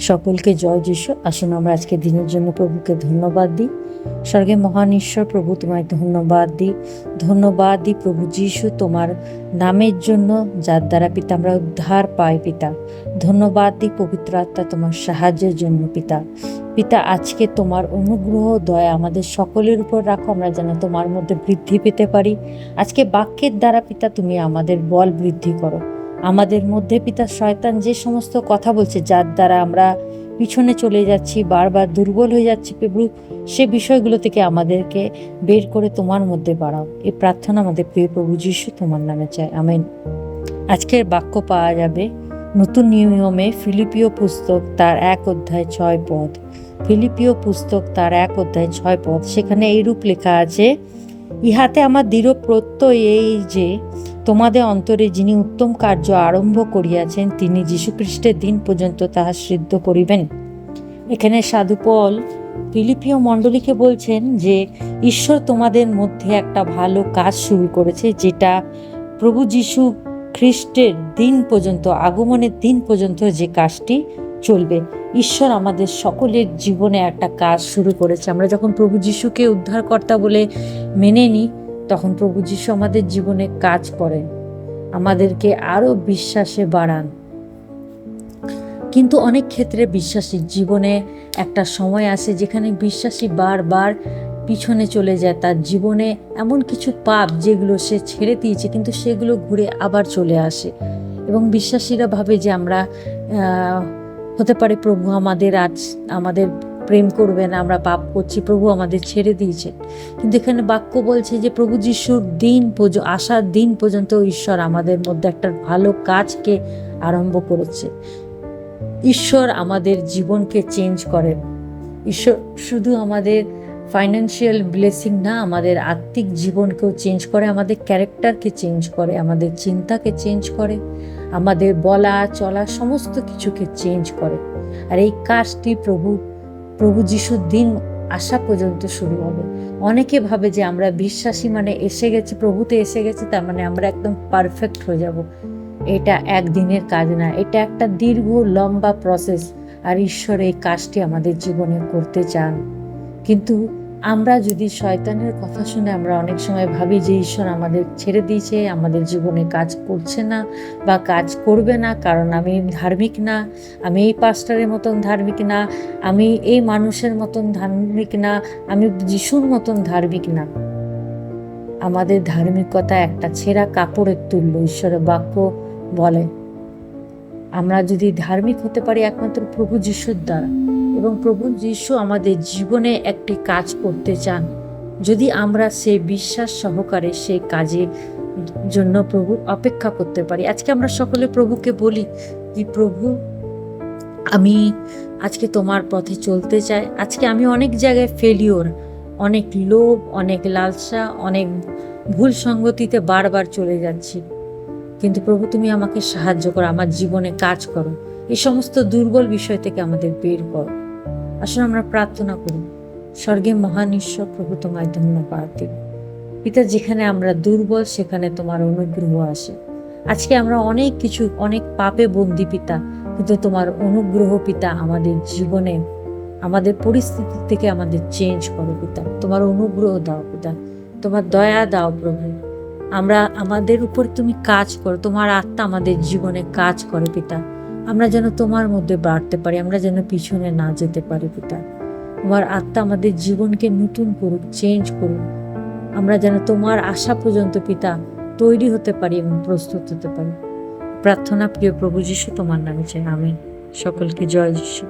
সকলকে জয় যিশু। আসুন আমরা আজকে দিনের জন্য প্রভুকে ধন্যবাদ দিই। স্বর্গে মহান ঈশ্বর প্রভু, তোমায় ধন্যবাদ দিই প্রভু যিশু, তোমার নামের জন্য, যার দ্বারা পিতা আমরা উদ্ধার পাই পিতা। ধন্যবাদ দিই পবিত্র আত্মা তোমার সাহায্যের জন্য পিতা। আজকে তোমার অনুগ্রহ দয়া আমাদের সকলের উপর রাখো, আমরা যেন তোমার মধ্যে বৃদ্ধি পেতে পারি। আজকে বাক্যের দ্বারা পিতা তুমি আমাদের বল বৃদ্ধি করো আমাদের মধ্যে পিতা। শয়তান যে সমস্ত কথা বলছে, যার দ্বারা আমরা পিছনে চলে যাচ্ছি, বারবার দুর্বল হয়ে যাচ্ছি প্রভু, সে বিষয়গুলো থেকে আমাদেরকে বের করে তোমার মধ্যে বাড়াও। এই প্রার্থনা আমাদের প্রিয় প্রভু যিশু তোমার নামে চাই, আমেন। আজকের বাক্য পাওয়া যাবে নতুন নিয়মে ফিলিপিও পুস্তক তার 1:6 ফিলিপিও পুস্তক তার 1:6। সেখানে এইরূপ লেখা আছে, ইহাতে আমার দৃঢ় প্রত্যয় এই যে তোমাদের অন্তরে যিনি উত্তম কার্য আরম্ভ করিয়াছেন, তিনি যীশুখ্রিস্টের দিন পর্যন্ত তাহা সিদ্ধ করিবেন। এখানে সাধু পল ফিলিপিও মণ্ডলীকে বলছেন যে ঈশ্বর তোমাদের মধ্যে একটা ভালো কাজ শুরু করেছে, যেটা প্রভু যীশু খ্রিস্টের দিন পর্যন্ত, আগমনের দিন পর্যন্ত যে কাজটি চলবে। ঈশ্বর আমাদের সকলের জীবনে একটা কাজ শুরু করেছে। আমরা যখন প্রভু যীশুকে উদ্ধারকর্তা বলে মেনে নিই, তখন প্রভু যীশু আমাদের জীবনে কাজ করেন, আমাদেরকে আরো বিশ্বাসে বাড়ান। কিন্তু অনেক ক্ষেত্রে বিশ্বাসীর জীবনে একটা সময় আসে যেখানে বিশ্বাসী বারবার পিছনে চলে যায়। তার জীবনে এমন কিছু পাপ যেগুলো সে ছেড়ে দিয়েছে, কিন্তু সেগুলো ঘুরে আবার চলে আসে এবং বিশ্বাসীরা ভাবে যে আমরা হতে পারে প্রভু আমাদের প্রেম করবে না, আমরা পাপ করছি, প্রভু আমাদের ছেড়ে দিয়েছে। কিন্তু এখানে বাক্য বলছে যে প্রভু যিশুর আসার দিন পর্যন্ত ঈশ্বর আমাদের মধ্যে একটা ভালো কাজকে আরম্ভ করেছে। ঈশ্বর আমাদের জীবনকে চেঞ্জ করেন। ঈশ্বর শুধু আমাদের ফাইন্যান্সিয়াল ব্লেসিং না, আমাদের আত্মিক জীবনকেও চেঞ্জ করে, আমাদের ক্যারেক্টারকে চেঞ্জ করে, আমাদের চিন্তাকে চেঞ্জ করে, আমাদের বলা চলা সমস্ত কিছুকে চেঞ্জ করে। আর এই কাজটি প্রভু যিশুর দিন আসা পর্যন্ত শুরু হবে। অনেকে ভাবে যে আমরা বিশ্বাসী মানে এসে গেছি, প্রভুতে এসে গেছি, তার মানে আমরা একদম পারফেক্ট হয়ে যাব। এটা একদিনের কাজ না, এটা একটা দীর্ঘ লম্বা প্রসেস। আর ঈশ্বর এই কাজটি আমাদের জীবনে করতে চান। কিন্তু আমরা যদি শয়তানের কথা শুনে আমরা অনেক সময় ভাবি যে ঈশ্বর আমাদের ছেড়ে দিয়েছে, আমাদের জীবনে কাজ করছে না বা কাজ করবে না, কারণ আমি ধার্মিক না, আমি এই পাস্টারের মতন ধার্মিক না, আমি এই মানুষের মতন ধার্মিক না, আমি যিশুর মতন ধার্মিক না। আমাদের ধার্মিকতা একটা ছেঁড়া কাপড়ের তুল্য। ঈশ্বরের বাক্য বলে আমরা যদি ধার্মিক হতে পারি একমাত্র প্রভু যিশুর দ্বারা, এবং প্রভু যিশু আমাদের জীবনে একটি কাজ করতে চান যদি আমরা সেই বিশ্বাস সহকারে সেই কাজের জন্য প্রভুর অপেক্ষা করতে পারি। আজকে আমরা সকলে প্রভুকে বলি যে প্রভু, আমি আজকে তোমার পথে চলতে চাই। আজকে আমি অনেক জায়গায় ফেলিওর, অনেক লোভ, অনেক লালসা, অনেক ভুল সঙ্গতিতে বারবার চলে যাচ্ছি, কিন্তু প্রভু তুমি আমাকে সাহায্য করো, আমার জীবনে কাজ করো, এই সমস্ত দুর্বল বিষয় থেকে আমাদের বের করো। আসলে আমরা প্রার্থনা করি, স্বর্গে মহান ঈশ্বর প্রভু তোমায় ধন্যবাদ দিই পিতা। যেখানে আমরা দুর্বল সেখানে তোমার অনুগ্রহ আসে। আজকে আমরা অনেক পাপে বন্দী পিতা, কিন্তু তোমার অনুগ্রহ পিতা আমাদের জীবনে, আমাদের পরিস্থিতি থেকে আমাদের চেঞ্জ করো পিতা। তোমার অনুগ্রহ দাও পিতা, তোমার দয়া দাও প্রভু। আমাদের উপর তুমি কাজ করো, তোমার আত্মা আমাদের জীবনে কাজ করে পিতা। আমরা যেন তোমার মধ্যে বাড়তে পারি, আমরা যেন পিছনে না যেতে পারি পিতা। তোমার আত্মা আমাদের জীবনকে নতুন করুক, চেঞ্জ করুক। আমরা যেন তোমার আসা পর্যন্ত পিতা তৈরি হতে পারি এবং প্রস্তুত হতে পারি। প্রার্থনা প্রিয় প্রভু যিশু তোমার নামে চাই, আমেন। সকলকে জয় যিশু।